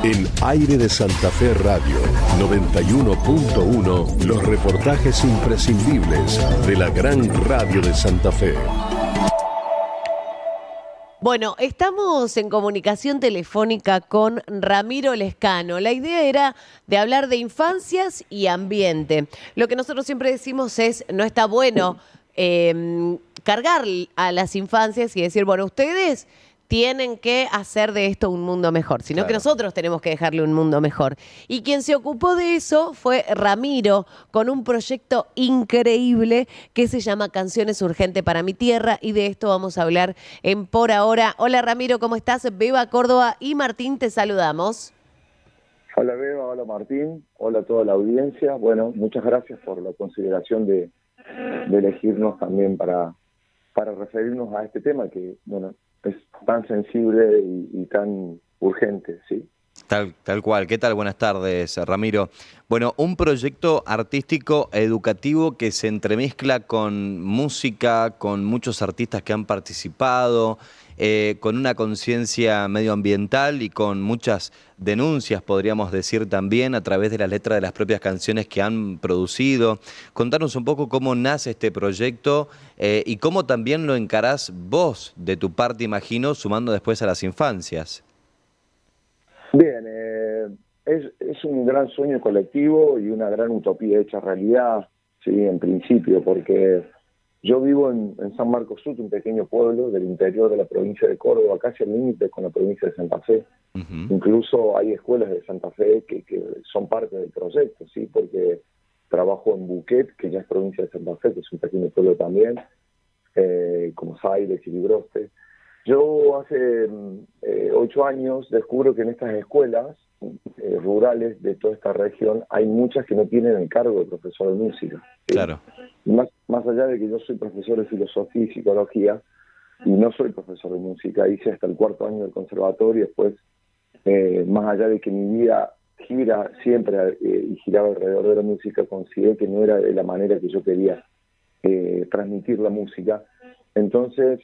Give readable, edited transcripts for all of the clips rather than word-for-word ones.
En Aire de Santa Fe Radio 91.1, los reportajes imprescindibles de la gran radio de Santa Fe. Bueno, estamos en comunicación telefónica con Ramiro Lescano. La idea era de hablar de infancias y ambiente. Lo que nosotros siempre decimos es, no está bueno cargar a las infancias y decir, bueno, ustedes tienen que hacer de esto un mundo mejor, sino que nosotros tenemos que dejarle un mundo mejor. Y quien se ocupó de eso fue Ramiro, con un proyecto increíble que se llama Canciones Urgente para mi Tierra, y de esto vamos a hablar en Por Ahora. Hola Ramiro, ¿cómo estás? Beba Córdoba y Martín, te saludamos. Hola Beba, hola Martín, hola a toda la audiencia. Bueno, muchas gracias por la consideración de elegirnos también para referirnos a este tema que, bueno, es tan sensible y tan urgente, ¿sí? Tal cual. ¿Qué tal? Buenas tardes, Ramiro. Bueno, un proyecto artístico educativo que se entremezcla con música, con muchos artistas que han participado, con una conciencia medioambiental y con muchas denuncias, podríamos decir también, a través de las letras de las propias canciones que han producido. Contanos un poco cómo nace este proyecto y cómo también lo encarás vos de tu parte, imagino, sumando después a las infancias. Bien, es un gran sueño colectivo y una gran utopía hecha realidad, sí, en principio, porque yo vivo en San Marcos Sur, un pequeño pueblo del interior de la provincia de Córdoba, casi al límite con la provincia de Santa Fe. Incluso hay escuelas de Santa Fe que son parte del proyecto, sí, porque trabajo en Buquet, que ya es provincia de Santa Fe, que es un pequeño pueblo también, como Zaire, Chilibroste. Yo hace 8 años descubro que en estas escuelas rurales de toda esta región hay muchas que no tienen el cargo de profesor de música, ¿sí? Claro. Más allá de que yo soy profesor de filosofía y psicología y no soy profesor de música, hice hasta el 4º año del conservatorio y después, más allá de que mi vida gira siempre y giraba alrededor de la música, consideré que no era de la manera que yo quería transmitir la música. Entonces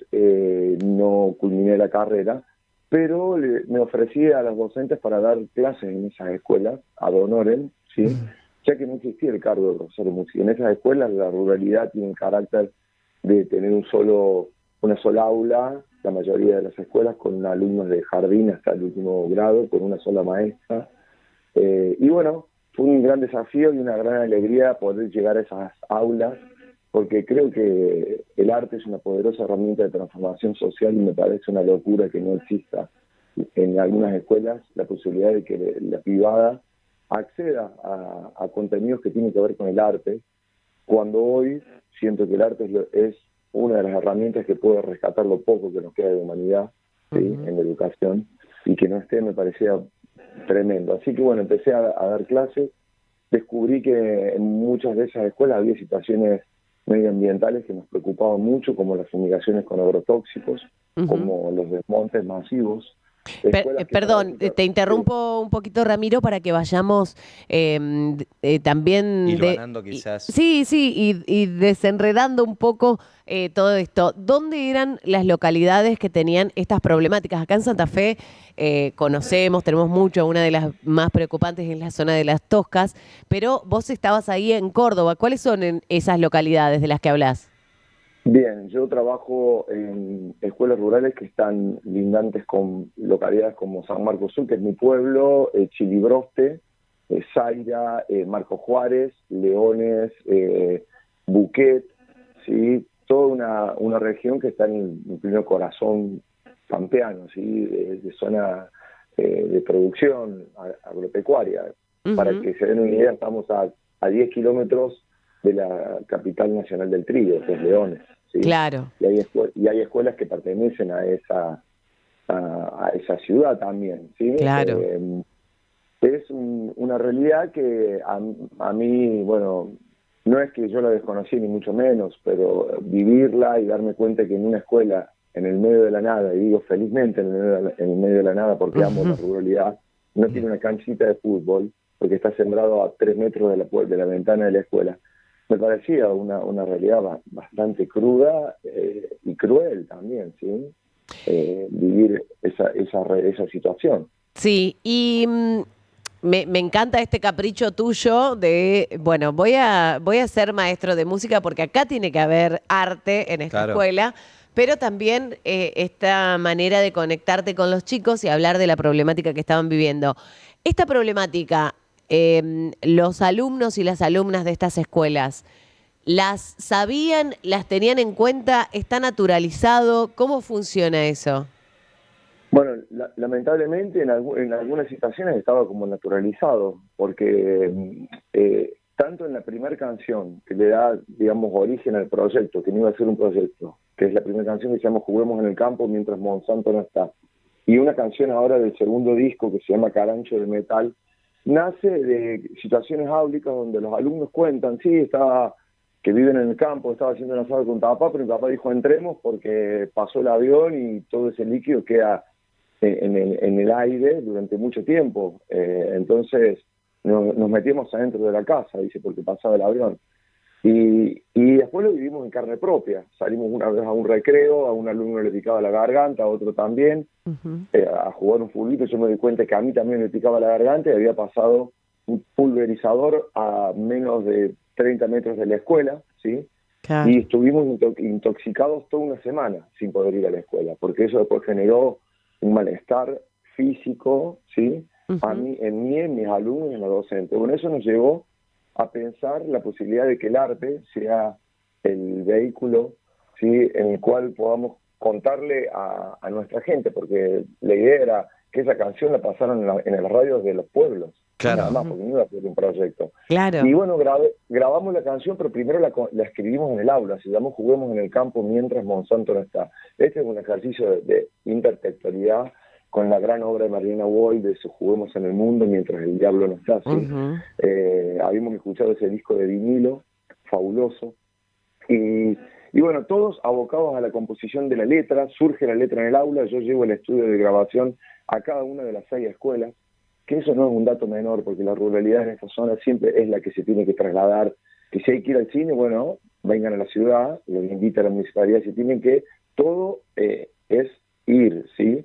no culminé la carrera, pero me ofrecí a los docentes para dar clases en esas escuelas, ad honorem, ¿sí? Ya que no existía el cargo de profesor de música. En esas escuelas la ruralidad tiene el carácter de tener una sola aula, la mayoría de las escuelas, con alumnos de jardín hasta el último grado, con una sola maestra. Y bueno, fue un gran desafío y una gran alegría poder llegar a esas aulas, porque creo que el arte es una poderosa herramienta de transformación social y me parece una locura que no exista en algunas escuelas la posibilidad de que la privada acceda a contenidos que tienen que ver con el arte, cuando hoy siento que el arte es una de las herramientas que puede rescatar lo poco que nos queda de humanidad, ¿sí? En la educación, y que no esté me parecía tremendo. Así que bueno, empecé a dar clases, descubrí que en muchas de esas escuelas había situaciones medioambientales que nos preocupaban mucho, como las fumigaciones con agrotóxicos, como los desmontes masivos. Perdón, te interrumpo un poquito, Ramiro, para que vayamos también... Hilvanando quizás. Sí, y desenredando un poco todo esto. ¿Dónde eran las localidades que tenían estas problemáticas? Acá en Santa Fe tenemos mucho, una de las más preocupantes es la zona de Las Toscas, pero vos estabas ahí en Córdoba. ¿Cuáles son esas localidades de las que hablás? Bien, yo trabajo en escuelas rurales que están lindantes con localidades como San Marcos Sur, que es mi pueblo, Chilibroste, Zaira, Marco Juárez, Leones, Buquet, ¿sí? Toda una región que está en el pleno corazón pampeano, ¿sí? De zona de producción agropecuaria. Para que se den una idea, estamos a 10 kilómetros de la capital nacional del trigo, que es Leones, ¿sí? Claro. Y hay escuelas que pertenecen a esa ciudad también, ¿sí? Claro. Es una realidad que a mí, bueno, no es que yo la desconocí ni mucho menos, pero vivirla y darme cuenta que en una escuela en el medio de la nada, y digo felizmente en el medio de la nada porque amo la ruralidad, no tiene una canchita de fútbol, porque está sembrado a 3 metros de la ventana de la escuela, me parecía una realidad bastante cruda y cruel también, ¿sí? Vivir esa situación. Sí, y me encanta este capricho tuyo de, bueno, voy a ser maestro de música porque acá tiene que haber arte en esta Claro. escuela, pero también esta manera de conectarte con los chicos y hablar de la problemática que estaban viviendo. Esta problemática, los alumnos y las alumnas de estas escuelas, ¿las sabían, las tenían en cuenta, está naturalizado? ¿Cómo funciona eso? Bueno, lamentablemente en algunas situaciones estaba como naturalizado, porque tanto en la primera canción que le da, digamos, origen al proyecto, que no iba a ser un proyecto, que es la primera canción que se llama Juguemos en el campo mientras Monsanto no está, y una canción ahora del segundo disco que se llama Carancho de Metal, nace de situaciones áulicas donde los alumnos cuentan, sí, estaba que viven en el campo, estaba haciendo un asado con papá, pero mi papá dijo entremos porque pasó el avión y todo ese líquido queda en el aire durante mucho tiempo. Entonces nos metíamos adentro de la casa, dice, porque pasaba el avión. Y después lo vivimos en carne propia. Salimos una vez a un recreo, a un alumno le picaba la garganta, a otro también, a jugar un fulbito. Yo me di cuenta que a mí también me picaba la garganta y había pasado un pulverizador a menos de 30 metros de la escuela, ¿sí? Claro. Y estuvimos intoxicados toda una semana sin poder ir a la escuela, porque eso después generó un malestar físico, ¿sí? A mí, en mis alumnos y en los docentes. Bueno, eso nos llevó a pensar la posibilidad de que el arte sea el vehículo, ¿sí?, en el cual podamos contarle a nuestra gente, porque la idea era que esa canción la pasaran en las radios de los pueblos, Claro. nada más, porque no iba a ser un proyecto. Claro. Y bueno, grabamos la canción, pero primero la escribimos en el aula, se llamó Juguemos en el campo mientras Monsanto no está. Este es un ejercicio de intertextualidad con la gran obra de Mariana Woll de Juguemos en el mundo mientras el diablo no está, ¿sí? Habíamos escuchado ese disco de vinilo, fabuloso, y bueno, todos abocados a la composición de la letra. Surge la letra en el aula, yo llevo el estudio de grabación a cada una de las 6 escuelas, que eso no es un dato menor, porque la ruralidad en esta zona siempre es la que se tiene que trasladar, que si hay que ir al cine, bueno, vengan a la ciudad, los invita a la municipalidad, si tienen que, todo es ir, ¿sí?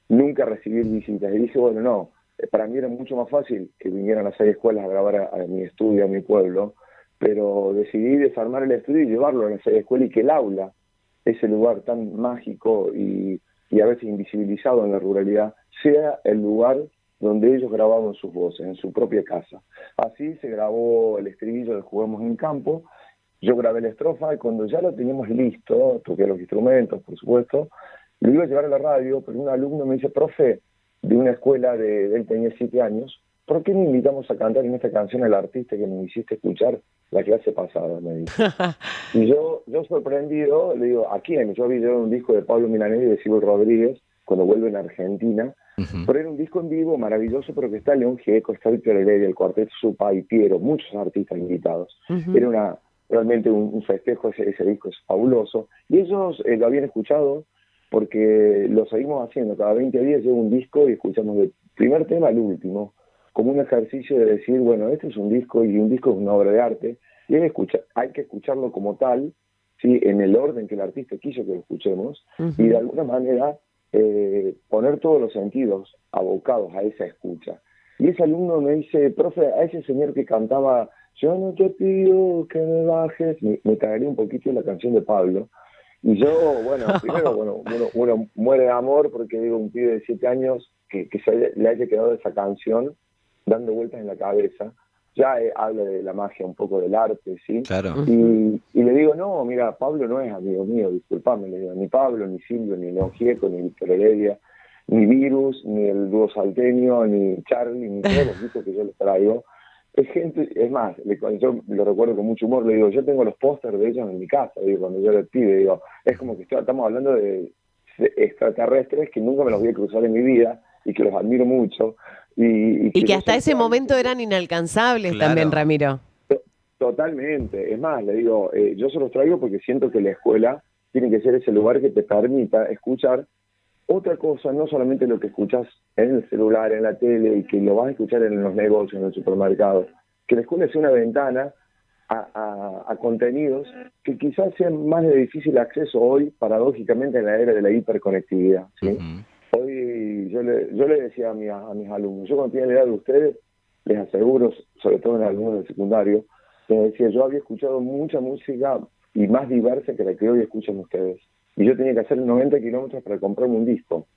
Nunca recibir visitas. Y dije, bueno, no, para mí era mucho más fácil que vinieran a 6 escuelas a grabar a mi estudio, a mi pueblo, pero decidí desarmar el estudio y llevarlo a las 6 escuelas, y que el aula, ese lugar tan mágico y a veces invisibilizado en la ruralidad, sea el lugar donde ellos grababan sus voces, en su propia casa. Así se grabó el estribillo de Juguemos en Campo, yo grabé la estrofa y cuando ya lo teníamos listo, toqué los instrumentos, por supuesto, lo iba a llevar a la radio, pero un alumno me dice, profe, de una escuela él tenía 7 años, ¿por qué no invitamos a cantar en esta canción al artista que me hiciste escuchar la clase pasada? Me dice. Y yo sorprendido, le digo, ¿a quién? Yo había llevado un disco de Pablo Milanés y de Silvio Rodríguez, cuando vuelven a Argentina, pero era un disco en vivo maravilloso, pero que está León Gieco, está Víctor Heredia, el Cuarteto Supa y Piero, muchos artistas invitados. Era realmente un festejo, ese disco es fabuloso. Y ellos lo habían escuchado porque lo seguimos haciendo. Cada 20 días llega un disco y escuchamos del primer tema al último, como un ejercicio de decir, bueno, este es un disco y un disco es una obra de arte, y hay que escucharlo como tal, ¿sí?, en el orden que el artista quiso que lo escuchemos, y de alguna manera poner todos los sentidos abocados a esa escucha. Y ese alumno me dice, profe, a ese señor que cantaba, yo no te pido que me bajes, me tragaría un poquito la canción de Pablo. Y yo, bueno, primero, uno muere de amor porque digo, un pibe de 7 años que le haya quedado esa canción dando vueltas en la cabeza, ya habla de la magia un poco del arte, ¿sí? Claro. Y le digo, no, mira, Pablo no es amigo mío, disculpame, le digo, ni Pablo, ni Silvio, ni León Gieco, ni Víctor Heredia, ni Virus, ni el dúo salteño, ni Charlie, ni todos los discos que yo les traigo. Es gente, es más, yo lo recuerdo con mucho humor, le digo, yo tengo los pósters de ellos en mi casa, digo, cuando yo les pido, digo, es como que estamos hablando de extraterrestres que nunca me los voy a cruzar en mi vida y que los admiro mucho. Y que hasta ese momento eran inalcanzables. Claro. También, Ramiro. Totalmente, es más, le digo, yo se los traigo porque siento que la escuela tiene que ser ese lugar que te permita escuchar otra cosa, no solamente lo que escuchas en el celular, en la tele, y que lo vas a escuchar en los negocios, en el supermercado. Que la escuela sea una ventana a contenidos que quizás sean más de difícil acceso hoy, paradójicamente, en la era de la hiperconectividad, ¿sí? Hoy yo le decía a mis alumnos, yo cuando tenía la edad de ustedes, les aseguro, sobre todo en alumnos del secundario, les decía, yo había escuchado mucha música y más diversa que la que hoy escuchan ustedes. Y yo tenía que hacer 90 kilómetros para comprarme un disco,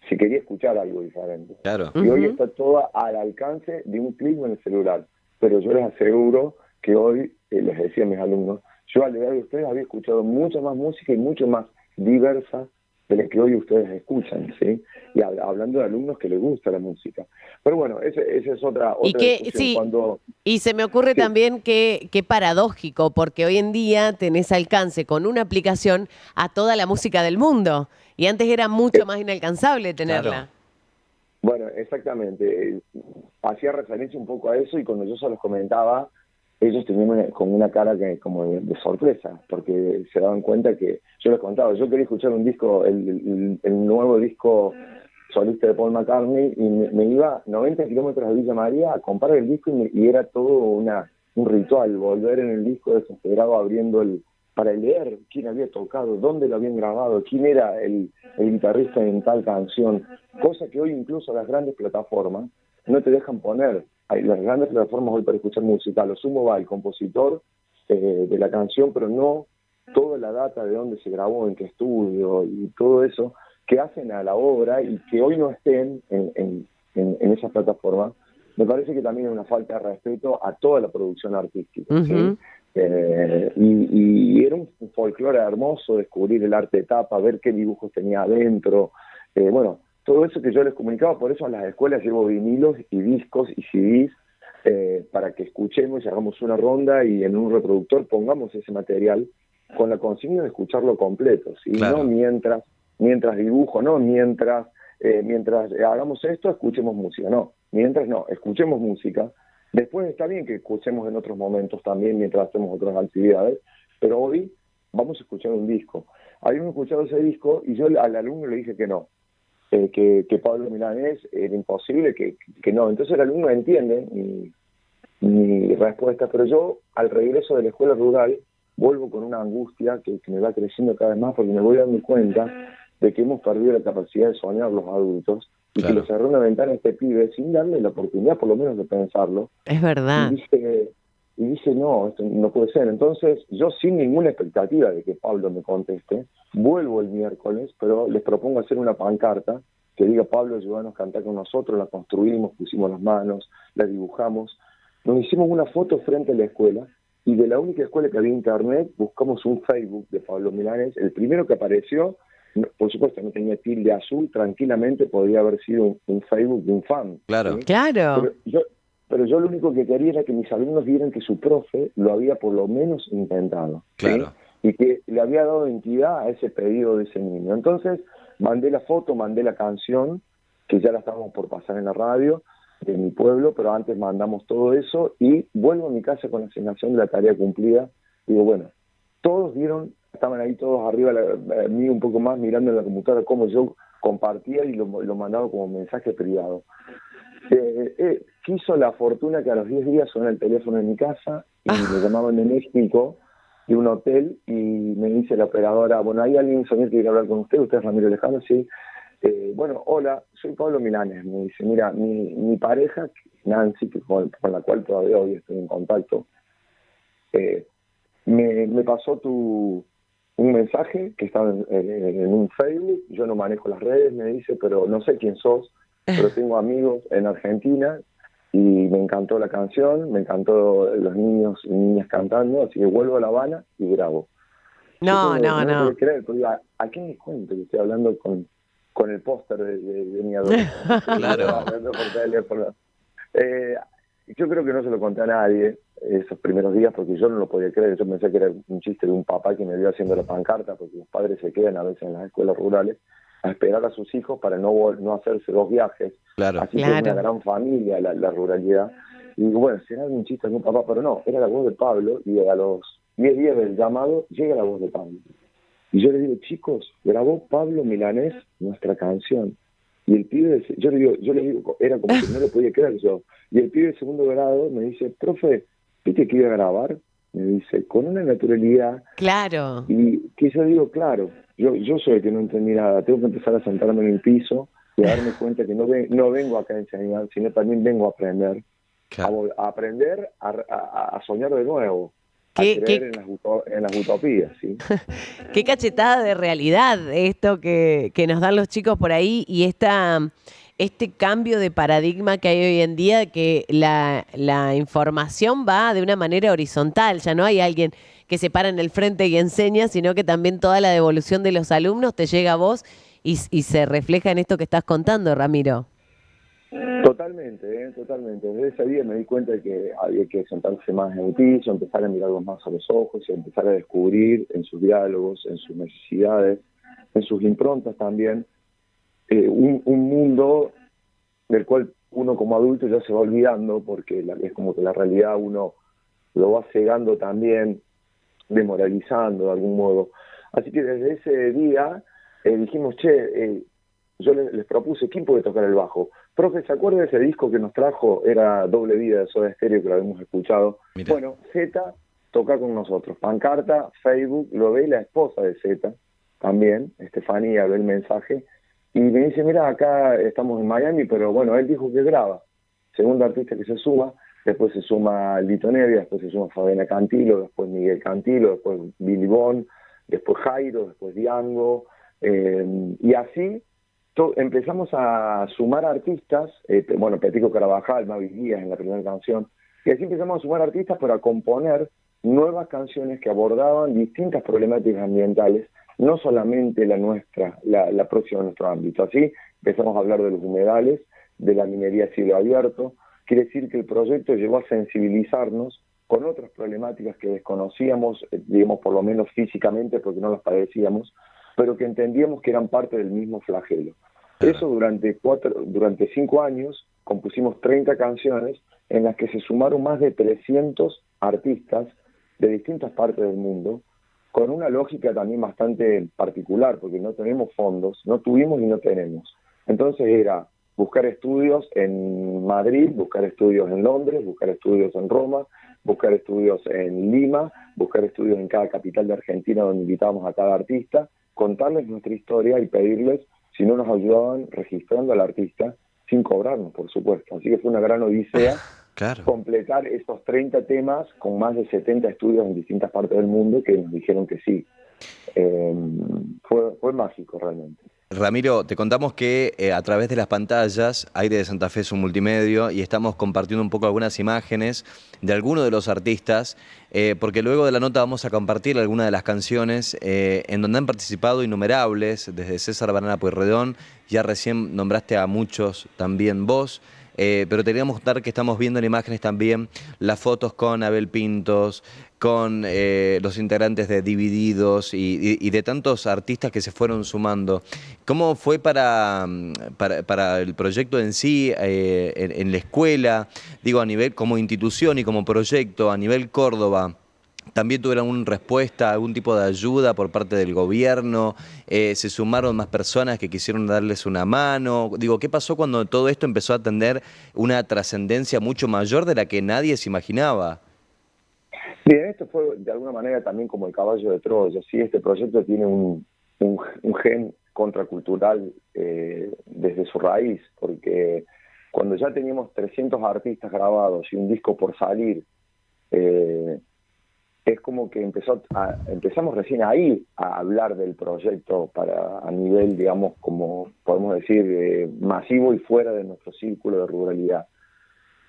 si quería escuchar algo diferente. Claro. Y hoy está todo al alcance de un clic en el celular. Pero yo les aseguro que hoy, les decía a mis alumnos, yo a la edad de ustedes había escuchado mucha más música y mucho más diversa de la que hoy ustedes escuchan, ¿sí? Y hablando de alumnos que les gusta la música. Pero bueno, esa es otra discusión. Sí, Cuando, y se me ocurre sí, también que paradójico, porque hoy en día tenés alcance con una aplicación a toda la música del mundo. Y antes era mucho más inalcanzable tenerla. Claro. bueno, exactamente. Hacía referencia un poco a eso y cuando yo se los comentaba, ellos tenían como una cara como de sorpresa, porque se daban cuenta que yo les contaba, yo quería escuchar un disco, el nuevo disco solista de Paul McCartney, y me iba 90 kilómetros a Villa María a comprar el disco y era todo un ritual, volver en el disco desesperado abriendo para leer quién había tocado, dónde lo habían grabado, quién era el guitarrista en tal canción, cosa que hoy incluso las grandes plataformas no te dejan poner. Las grandes plataformas hoy para escuchar música, a lo sumo va el compositor de la canción, pero no toda la data de dónde se grabó, en qué estudio y todo eso que hacen a la obra y que hoy no estén en esas plataformas, me parece que también es una falta de respeto a toda la producción artística. ¿Sí? Y era un folclore hermoso descubrir el arte de tapa, ver qué dibujos tenía adentro, bueno, todo eso que yo les comunicaba. Por eso a las escuelas llevo vinilos y discos y CDs para que escuchemos y hagamos una ronda y en un reproductor pongamos ese material con la consigna de escucharlo completo, ¿sí? Claro. No mientras dibujo, no mientras hagamos esto, escuchemos música, no, escuchemos música. Después está bien que escuchemos en otros momentos también mientras hacemos otras actividades, pero hoy vamos a escuchar un disco. Habíamos escuchado ese disco y yo al alumno le dije que no, que Pablo Milanés era imposible, que no. Entonces el alumno entiende mi respuesta, pero yo al regreso de la escuela rural vuelvo con una angustia que me va creciendo cada vez más porque me voy dando cuenta de que hemos perdido la capacidad de soñar los adultos y Claro. que le cerró una ventana a este pibe sin darle la oportunidad por lo menos de pensarlo. Es verdad. Y dije, no, esto no puede ser. Entonces, yo sin ninguna expectativa de que Pablo me conteste, vuelvo el miércoles, pero les propongo hacer una pancarta que diga, Pablo, ayúdanos a cantar con nosotros. La construimos, pusimos las manos, la dibujamos. Nos hicimos una foto frente a la escuela y de la única escuela que había internet, buscamos un Facebook de Pablo Milanés. El primero que apareció, por supuesto, no tenía tilde azul, tranquilamente podría haber sido un Facebook de un fan. Claro. ¿Sí? Claro. Pero yo lo único que quería era que mis alumnos vieran que su profe lo había por lo menos intentado, ¿sí? Claro. Y que le había dado entidad a ese pedido de ese niño. Entonces mandé la foto, mandé la canción, que ya la estábamos por pasar en la radio de mi pueblo, pero antes mandamos todo eso y vuelvo a mi casa con la asignación de la tarea cumplida. Digo, bueno, todos vieron, estaban ahí todos arriba mí un poco más mirando en la computadora cómo yo compartía y lo mandaba como mensaje privado. Quiso la fortuna que a los 10 días sonó el teléfono en mi casa y me llamaban de México, de un hotel, y me dice la operadora, bueno, hay alguien que quiere hablar con usted es Ramiro Lejano, sí. Bueno, hola, soy Pablo Milanés. Me dice, mira, mi pareja, Nancy, con la cual todavía hoy estoy en contacto, me pasó un mensaje que estaba en un Facebook. Yo no manejo las redes, me dice, pero no sé quién sos, pero tengo amigos en Argentina y me encantó la canción, me encantó los niños y niñas cantando, así que vuelvo a La Habana y grabo. No. No puedo creer, pero ¿a qué me cuento que estoy hablando con el póster de mi adolescencia? Claro. Hablando por teléfono. Yo creo que no se lo conté a nadie esos primeros días porque yo no lo podía creer. Yo pensé que era un chiste de un papá que me vio haciendo la pancarta, porque los padres se quedan a veces en las escuelas rurales a esperar a sus hijos para no hacerse 2 viajes. Claro. Así que es una gran familia la ruralidad. Y digo, bueno, será un chiste de un papá, pero no, era la voz de Pablo, y a los 10 días del llamado llega la voz de Pablo. Y yo le digo, chicos, grabó Pablo Milanés nuestra canción. Y el pibe, yo le digo, era como que no lo podía creer yo. Y el pibe de segundo grado me dice, profe, ¿viste que iba a grabar? Me dice, con una naturalidad. Claro. Y que yo digo, claro, yo soy el que no entendí nada, tengo que empezar a sentarme en el piso y a darme cuenta que no vengo acá a enseñar, sino también vengo a aprender, Claro. a aprender a soñar de nuevo, a ¿Qué, creer qué, en las utopías, ¿sí? qué cachetada de realidad esto que nos dan los chicos por ahí y este cambio de paradigma que hay hoy en día, que la información va de una manera horizontal, ya no hay alguien que se para en el frente y enseña, sino que también toda la devolución de los alumnos te llega a vos y se refleja en esto que estás contando, Ramiro. Totalmente, totalmente. Desde ese día me di cuenta de que había que sentarse más en el piso, empezar a mirarlos más a los ojos y empezar a descubrir en sus diálogos, en sus necesidades, en sus improntas también, un mundo del cual uno como adulto ya se va olvidando, porque es como que la realidad uno lo va cegando también, demoralizando de algún modo. Así que desde ese día dijimos, yo les propuse, ¿quién puede tocar el bajo? Profe, ¿se acuerda de ese disco que nos trajo? Era Doble Vida de Soda Stereo, que lo habíamos escuchado. Mira. Bueno, Z toca con nosotros. Pancarta, Facebook, lo ve la esposa de Z también, Estefanía, ve el mensaje, y me dice, mira, acá estamos en Miami, pero bueno, él dijo que graba. Segundo artista que se suma, después se suma Lito Nevia, después se suma Fabiana Cantilo, después Miguel Cantilo, después Billy Bond, después Jairo, después Diango, y así empezamos a sumar artistas, bueno, Petico Carabajal, Mavi Díaz en la primera canción, y así empezamos a sumar artistas para componer nuevas canciones que abordaban distintas problemáticas ambientales, no solamente la nuestra, la próxima de nuestro ámbito. Así empezamos a hablar de los humedales, de la minería a cielo abierto. Quiere decir que el proyecto llevó a sensibilizarnos con otras problemáticas que desconocíamos, digamos, por lo menos físicamente, porque no las padecíamos, pero que entendíamos que eran parte del mismo flagelo. Eso durante 5 años compusimos 30 canciones en las que se sumaron más de 300 artistas de distintas partes del mundo, con una lógica también bastante particular, porque no tenemos fondos, no tuvimos y no tenemos. Entonces era buscar estudios en Madrid, buscar estudios en Londres, buscar estudios en Roma, buscar estudios en Lima, buscar estudios en cada capital de Argentina donde invitábamos a cada artista, contarles nuestra historia y pedirles si no nos ayudaban registrando al artista sin cobrarnos, por supuesto. Así que fue una gran odisea Claro. completar esos 30 temas con más de 70 estudios en distintas partes del mundo que nos dijeron que sí. Fue mágico realmente. Ramiro, te contamos que a través de las pantallas, Aire de Santa Fe es un multimedio y estamos compartiendo un poco algunas imágenes de algunos de los artistas, porque luego de la nota vamos a compartir algunas de las canciones en donde han participado innumerables, desde César Banana Pueyrredón, ya recién nombraste a muchos también vos. Pero te queríamos contar que estamos viendo en imágenes también las fotos con Abel Pintos, con los integrantes de Divididos y de tantos artistas que se fueron sumando. ¿Cómo fue para el proyecto en sí, en la escuela, digo a nivel como institución y como proyecto, a nivel Córdoba? ¿También tuvieron alguna respuesta, algún tipo de ayuda por parte del gobierno? ¿Se sumaron más personas que quisieron darles una mano? Digo, ¿qué pasó cuando todo esto empezó a tener una trascendencia mucho mayor de la que nadie se imaginaba? Bien, esto fue de alguna manera también como el caballo de Troya. Sí, este proyecto tiene un gen contracultural desde su raíz, porque cuando ya teníamos 300 artistas grabados y un disco por salir, es como que empezamos recién ahí a hablar del proyecto a nivel, digamos, como podemos decir, masivo y fuera de nuestro círculo de ruralidad.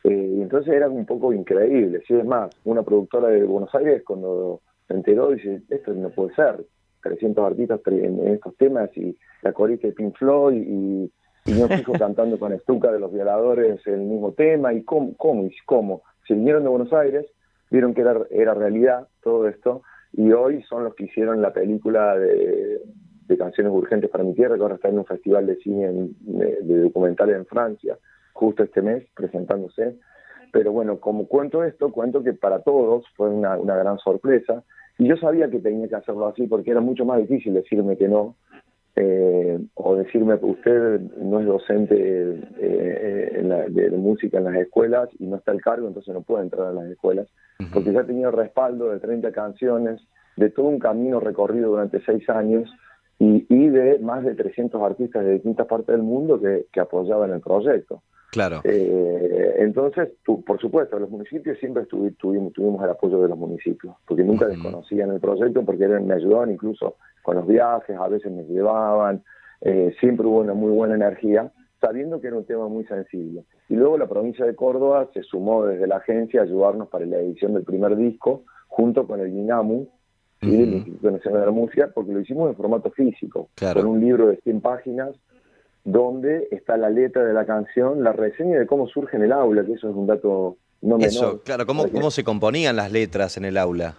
Y entonces era un poco increíble. Si es más, una productora de Buenos Aires cuando se enteró dice, esto no puede ser, 300 artistas en estos temas y la corista de Pink Floyd y unos hijos cantando con Estuca de los Violadores el mismo tema, y cómo. Se vinieron de Buenos Aires, vieron que era realidad todo esto, y hoy son los que hicieron la película de Canciones Urgentes para mi Tierra, que ahora está en un festival de cine de documentales en Francia, justo este mes, presentándose. Pero bueno, como cuento que para todos fue una gran sorpresa, y yo sabía que tenía que hacerlo así, porque era mucho más difícil decirme que no, o decirme, usted no es docente de música en las escuelas y no está al cargo, entonces no puede entrar a las escuelas, porque ya tenía el respaldo de 30 canciones, de todo un camino recorrido durante 6 años, y de más de 300 artistas de distintas partes del mundo que apoyaban el proyecto. Claro. Entonces, por supuesto, los municipios siempre tuvimos el apoyo de los municipios, porque nunca desconocían el proyecto, porque me ayudaban incluso con los viajes, a veces me llevaban, siempre hubo una muy buena energía, sabiendo que era un tema muy sensible. Y luego la provincia de Córdoba se sumó desde la agencia a ayudarnos para la edición del primer disco, junto con el INAMU, ¿sí? El Instituto Nacional de la Música, porque lo hicimos en formato físico, Claro. con un libro de 100 páginas, donde está la letra de la canción, la reseña de cómo surge en el aula, que eso es un dato no menor. Eso, claro, ¿cómo se componían las letras en el aula?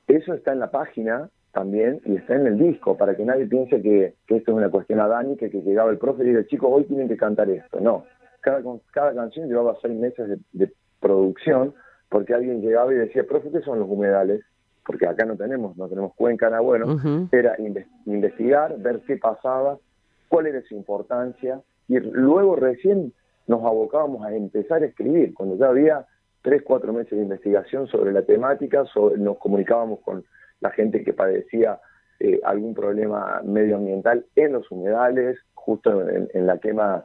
Eso está en la página también y está en el disco, para que nadie piense que esto es una cuestión adánica, que llegaba el profe y dice, chicos, hoy tienen que cantar esto. No, cada canción llevaba 6 meses de producción, porque alguien llegaba y decía, profe, ¿qué son los humedales? Porque acá no tenemos cuenca, nada bueno. Era investigar, ver qué pasaba, cuál era su importancia, y luego recién nos abocábamos a empezar a escribir, cuando ya había 3, 4 meses de investigación sobre la temática, nos comunicábamos con la gente que padecía algún problema medioambiental en los humedales, justo en la quema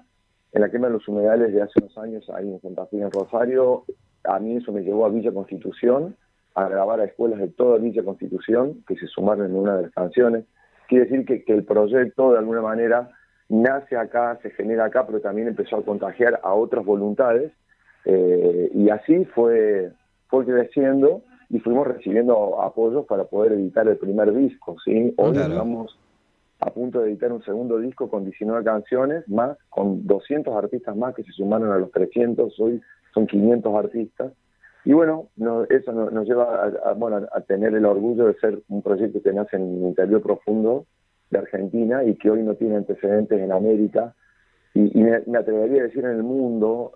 de los humedales de hace unos años, ahí en Santa Fe, en Rosario. A mí eso me llevó a Villa Constitución, a grabar a escuelas de toda Villa Constitución, que se sumaron en una de las canciones. Quiere decir que el proyecto, de alguna manera, nace acá, se genera acá, pero también empezó a contagiar a otras voluntades, y así fue creciendo, y fuimos recibiendo apoyos para poder editar el primer disco, ¿sí? Hoy estamos a punto de editar un segundo disco con 19 canciones, más con 200 artistas más que se sumaron a los 300, hoy son 500 artistas. Y bueno, eso nos lleva a tener el orgullo de ser un proyecto que nace en el interior profundo de Argentina y que hoy no tiene antecedentes en América y me atrevería a decir en el mundo,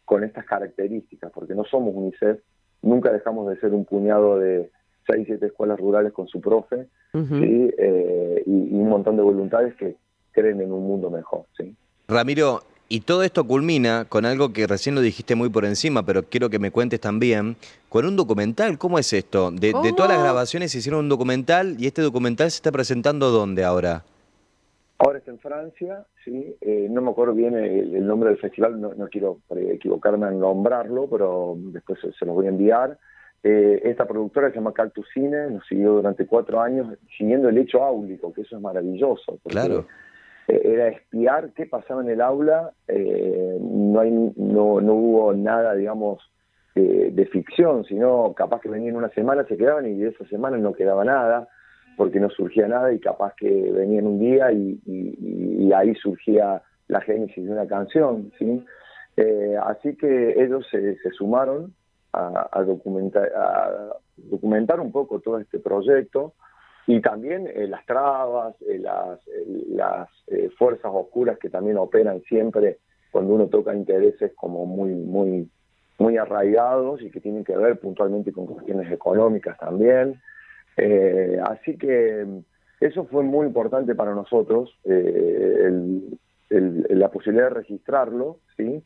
con estas características, porque no somos UNICEF, nunca dejamos de ser un puñado de 6, 7 escuelas rurales con su profe, ¿sí? Y un montón de voluntades que creen en un mundo mejor, ¿sí? Ramiro, y todo esto culmina con algo que recién lo dijiste muy por encima, pero quiero que me cuentes también, con un documental. ¿Cómo es esto? De todas las grabaciones se hicieron un documental, y este documental se está presentando ¿dónde ahora? Ahora está en Francia, ¿sí? No me acuerdo bien el nombre del festival, no quiero equivocarme en nombrarlo, pero después se los voy a enviar. Esta productora se llama Cactus Cine, nos siguió durante 4 años siguiendo el hecho áulico, que eso es maravilloso. Porque claro. Era espiar qué pasaba en el aula, no hubo nada, digamos, de ficción, sino capaz que venían una semana, se quedaban y de esa semana no quedaba nada, porque no surgía nada y capaz que venían un día y ahí surgía la génesis de una canción, ¿sí? Así que ellos se sumaron a documentar un poco todo este proyecto y también las trabas, las fuerzas oscuras que también operan siempre cuando uno toca intereses como muy arraigados y que tienen que ver puntualmente con cuestiones económicas también. Así que eso fue muy importante para nosotros, la posibilidad de registrarlo, ¿sí?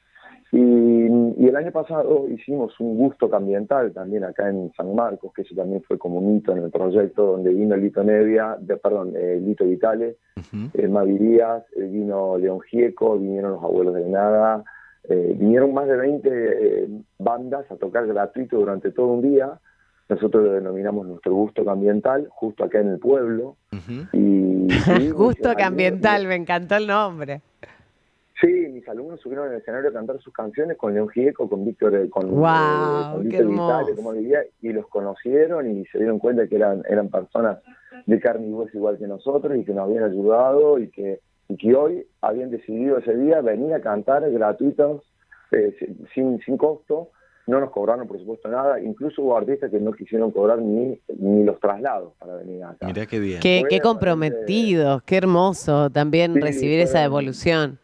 Y el año pasado hicimos un gusto ambiental también acá en San Marcos, que eso también fue como un hito en el proyecto, donde vino Lito Vitale, Mavi Díaz, vino León Gieco, vinieron los Abuelos de Nada, vinieron más de 20 bandas a tocar gratuito durante todo un día. Nosotros lo denominamos nuestro gusto ambiental, justo acá en el pueblo. Gusto ambiental, me encantó el nombre. Sí, mis alumnos subieron al escenario a cantar sus canciones con León Gieco, con Víctor, con ¡Wow! ¡Qué Víctor Vitale, hermoso! como diría, y los conocieron y se dieron cuenta que eran personas de carne y hueso igual que nosotros y que nos habían ayudado y que hoy habían decidido ese día venir a cantar gratuitos, sin costo. No nos cobraron, por supuesto, nada. Incluso hubo artistas que no quisieron cobrar ni los traslados para venir acá. Mirá qué bien. Qué comprometidos, qué hermoso también recibir esa devolución.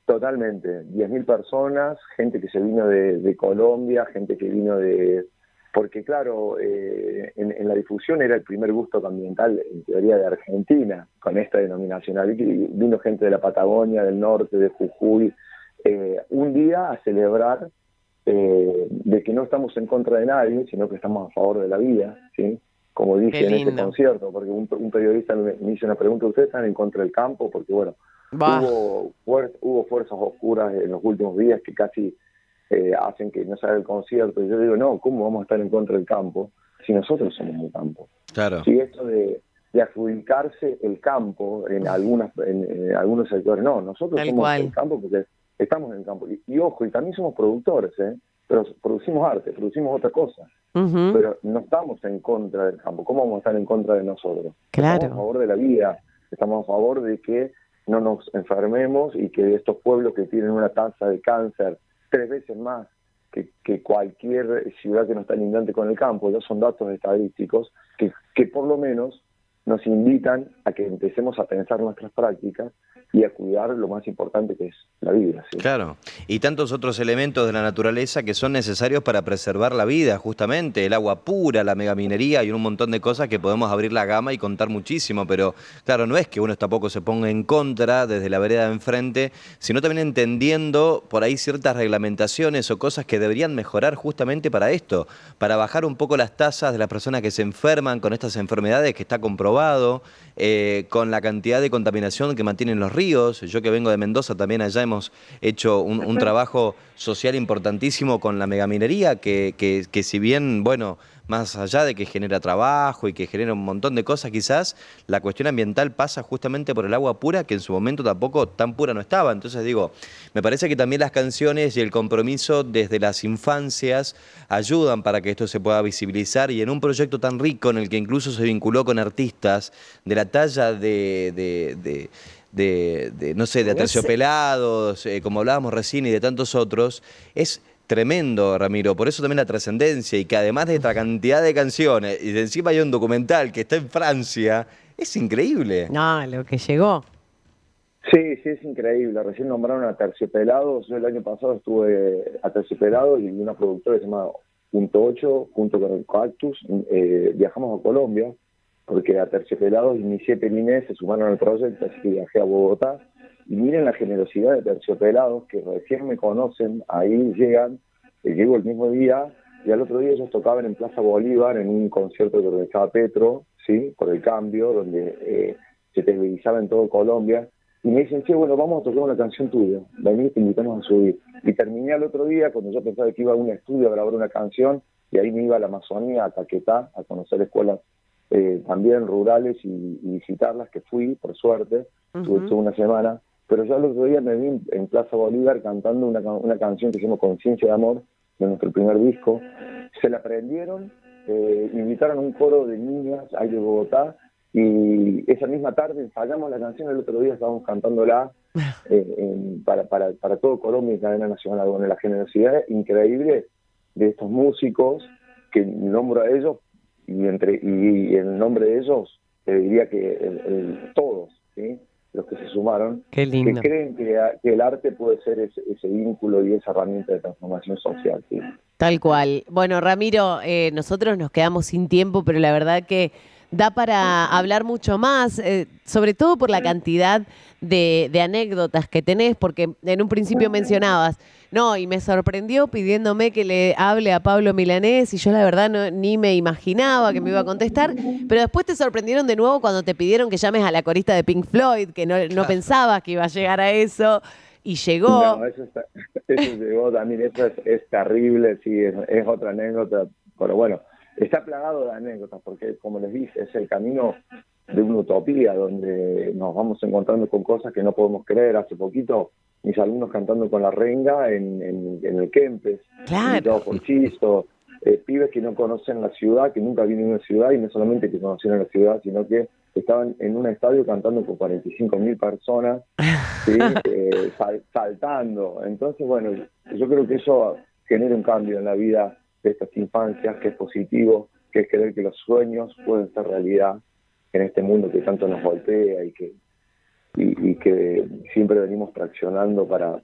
Totalmente. 10.000 personas, gente que se vino de Colombia, gente que vino de... Porque claro, en la difusión era el primer gusto ambiental, en teoría, de Argentina, con esta denominación. Vino gente de la Patagonia, del norte, de Jujuy, un día a celebrar de que no estamos en contra de nadie, sino que estamos a favor de la vida, ¿sí? como Qué dije en ese lindo. concierto, porque un periodista me hizo una pregunta: ¿ustedes están en contra del campo? Porque bueno, Bah, hubo fuerzas oscuras en los últimos días que casi hacen que no se haga el concierto, y yo digo, no, ¿cómo vamos a estar en contra del campo si nosotros somos el campo? Claro. Si esto de adjudicarse el campo en algunos sectores, no, nosotros tal somos el cual. campo porque estamos en el campo. Y ojo, y también somos productores, pero producimos arte, producimos otra cosa, Ujú, pero no estamos en contra del campo. ¿Cómo vamos a estar en contra de nosotros? Estamos a claro. favor de la vida, estamos a favor de que no nos enfermemos y que estos pueblos que tienen una tasa de cáncer 3 veces más que cualquier ciudad que no está lindante con el campo, ya son datos estadísticos que por lo menos nos invitan a que empecemos a pensar nuestras prácticas y a cuidar lo más importante, que es la vida, ¿sí? Claro, y tantos otros elementos de la naturaleza que son necesarios para preservar la vida, justamente, el agua pura, la megaminería y un montón de cosas que podemos abrir la gama y contar muchísimo, pero claro, no es que uno tampoco se ponga en contra desde la vereda de enfrente, sino también entendiendo por ahí ciertas reglamentaciones o cosas que deberían mejorar justamente para esto, para bajar un poco las tasas de las personas que se enferman con estas enfermedades que está comprobado, con la cantidad de contaminación que mantienen los ríos. Yo que vengo de Mendoza también allá hemos hecho un trabajo social importantísimo con la megaminería, que si bien, bueno, más allá de que genera trabajo y que genera un montón de cosas quizás, la cuestión ambiental pasa justamente por el agua pura, que en su momento tampoco tan pura no estaba. Entonces digo, me parece que también las canciones y el compromiso desde las infancias ayudan para que esto se pueda visibilizar, y en un proyecto tan rico en el que incluso se vinculó con artistas de la talla no sé, de No sé. Aterciopelados, como hablábamos recién, y de tantos otros, es tremendo, Ramiro. Por eso también la trascendencia, y que además de esta cantidad de canciones, y de encima hay un documental que está en Francia, es increíble. No, lo que llegó. Sí, sí, es increíble. Recién nombraron a Terciopelados. Yo el año pasado estuve a Terciopelados y una productora que se llama Punto 8, junto con el Cactus. Viajamos a Colombia, porque a Terciopelados y mi siete Inés se sumaron al proyecto, así que viajé a Bogotá. Y miren la generosidad de Terciopelados, que recién me conocen, ahí llegan, llego el mismo día, y al otro día ellos tocaban en Plaza Bolívar en un concierto que organizaba Petro, ¿sí? Por el cambio, donde se televisaba en todo Colombia. Y me dicen, che, bueno, vamos a tocar una canción tuya, vení, te invitamos a subir. Y terminé al otro día, cuando yo pensaba que iba a un estudio a grabar una canción, y ahí me iba a la Amazonía, a Caquetá, a conocer escuelas también rurales y visitarlas, que fui, por suerte, estuve una semana. Pero yo al otro día me vi en Plaza Bolívar cantando una canción que se llama Conciencia de Amor, de nuestro primer disco. Se la aprendieron, invitaron a un coro de niñas ahí de Bogotá, y esa misma tarde ensayamos la canción, el otro día estábamos cantándola para todo Colombia y cadena nacional. Bueno, la generosidad increíble de estos músicos, que nombro a ellos, y en nombre de ellos te diría que todos, ¿sí? Los que se sumaron, Qué que lindo. creen que el arte puede ser ese vínculo y esa herramienta de transformación social, ¿sí? Tal cual. Bueno, Ramiro, nosotros nos quedamos sin tiempo, pero la verdad que da para hablar mucho más, sobre todo por la cantidad de anécdotas que tenés, porque en un principio mencionabas, no, y me sorprendió pidiéndome que le hable a Pablo Milanés, y yo la verdad ni me imaginaba que me iba a contestar, pero después te sorprendieron de nuevo cuando te pidieron que llames a la corista de Pink Floyd, que no pensabas que iba a llegar a eso, y llegó. No, eso llegó también, eso es terrible, sí, es otra anécdota, pero bueno, está plagado de anécdotas, porque como les dije, es el camino de una utopía, donde nos vamos encontrando con cosas que no podemos creer. Hace poquito, mis alumnos cantando con la renga en el Kempes, Claro. invitados por Chisto, pibes que no conocen la ciudad, que nunca vienen a una ciudad, y no solamente que conocieron la ciudad, sino que estaban en un estadio cantando con 45.000 personas, ¿sí? Saltando. Entonces, bueno, yo creo que eso genera un cambio en la vida de estas infancias, que es positivo, que es creer que los sueños pueden ser realidad en este mundo que tanto nos golpea y que siempre venimos traccionando para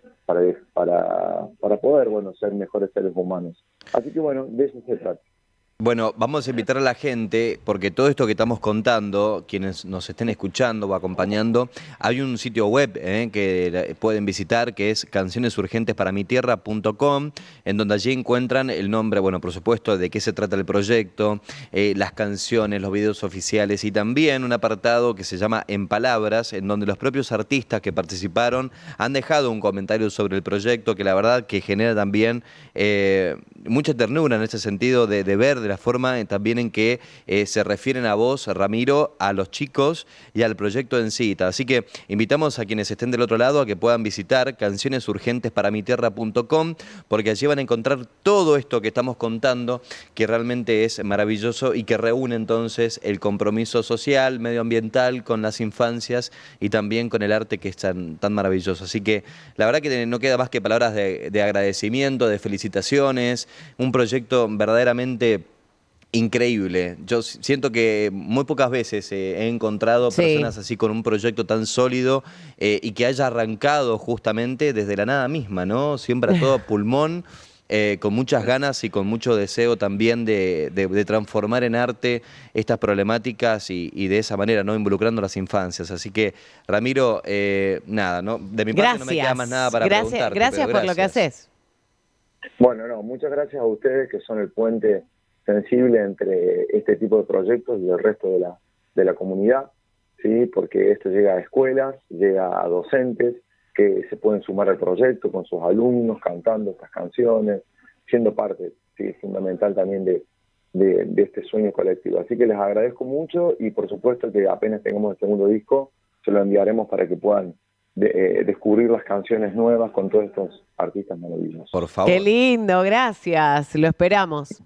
poder, bueno, ser mejores seres humanos. Así que bueno, de eso se trata. Bueno, vamos a invitar a la gente, porque todo esto que estamos contando, quienes nos estén escuchando o acompañando, hay un sitio web que pueden visitar, que es cancionesurgentesparamitierra.com, en donde allí encuentran el nombre, bueno, por supuesto, de qué se trata el proyecto, las canciones, los videos oficiales y también un apartado que se llama En Palabras, en donde los propios artistas que participaron han dejado un comentario sobre el proyecto que la verdad que genera también mucha ternura en ese sentido de ver de la forma también en que se refieren a vos, Ramiro, a los chicos y al proyecto en sí. Así que invitamos a quienes estén del otro lado a que puedan visitar cancionesurgentesparamitierra.com, porque allí van a encontrar todo esto que estamos contando, que realmente es maravilloso y que reúne entonces el compromiso social, medioambiental, con las infancias y también con el arte que es tan maravilloso. Así que la verdad que no queda más que palabras de agradecimiento, de felicitaciones, un proyecto verdaderamente increíble. Yo siento que muy pocas veces he encontrado personas así con un proyecto tan sólido y que haya arrancado justamente desde la nada misma, ¿no? Siempre a todo pulmón, con muchas ganas y con mucho deseo también de transformar en arte estas problemáticas y de esa manera, ¿no? Involucrando a las infancias. Así que, Ramiro, nada, ¿no? De mi parte no me queda más nada para preguntarte. Gracias por lo que haces. Bueno, no, muchas gracias a ustedes que son el puente sensible entre este tipo de proyectos y el resto de la comunidad, ¿sí? Porque esto llega a escuelas, llega a docentes que se pueden sumar al proyecto con sus alumnos, cantando estas canciones, siendo parte, ¿sí? Fundamental también de este sueño colectivo. Así que les agradezco mucho y por supuesto que apenas tengamos el segundo disco, se lo enviaremos para que puedan descubrir las canciones nuevas con todos estos artistas maravillosos. Por favor. Qué lindo, gracias. Lo esperamos.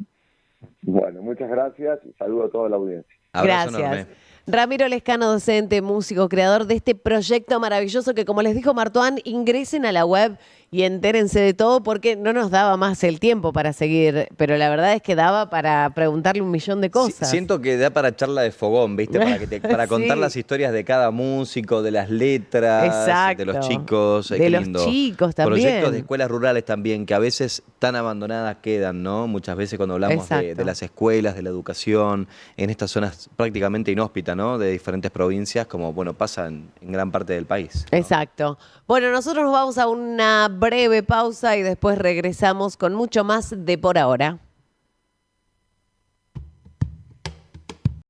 Bueno, muchas gracias y saludo a toda la audiencia. Abrazo Gracias. enorme. Ramiro Lescano, docente, músico, creador de este proyecto maravilloso que, como les dijo Martuán, ingresen a la web y entérense de todo porque no nos daba más el tiempo para seguir, pero la verdad es que daba para preguntarle un millón de cosas. Siento que da para charla de fogón, ¿viste? Para contar Sí. las historias de cada músico, de las letras, Exacto. de los chicos. De qué los lindo. chicos también. Proyectos de escuelas rurales también, que a veces tan abandonadas quedan, ¿no? Muchas veces cuando hablamos de las escuelas, de la educación, en estas zonas prácticamente inhóspitas, ¿no? De diferentes provincias, como, bueno, pasa en gran parte del país, ¿no? Exacto. Bueno, nosotros nos vamos a una breve pausa y después regresamos con mucho más de Por Ahora.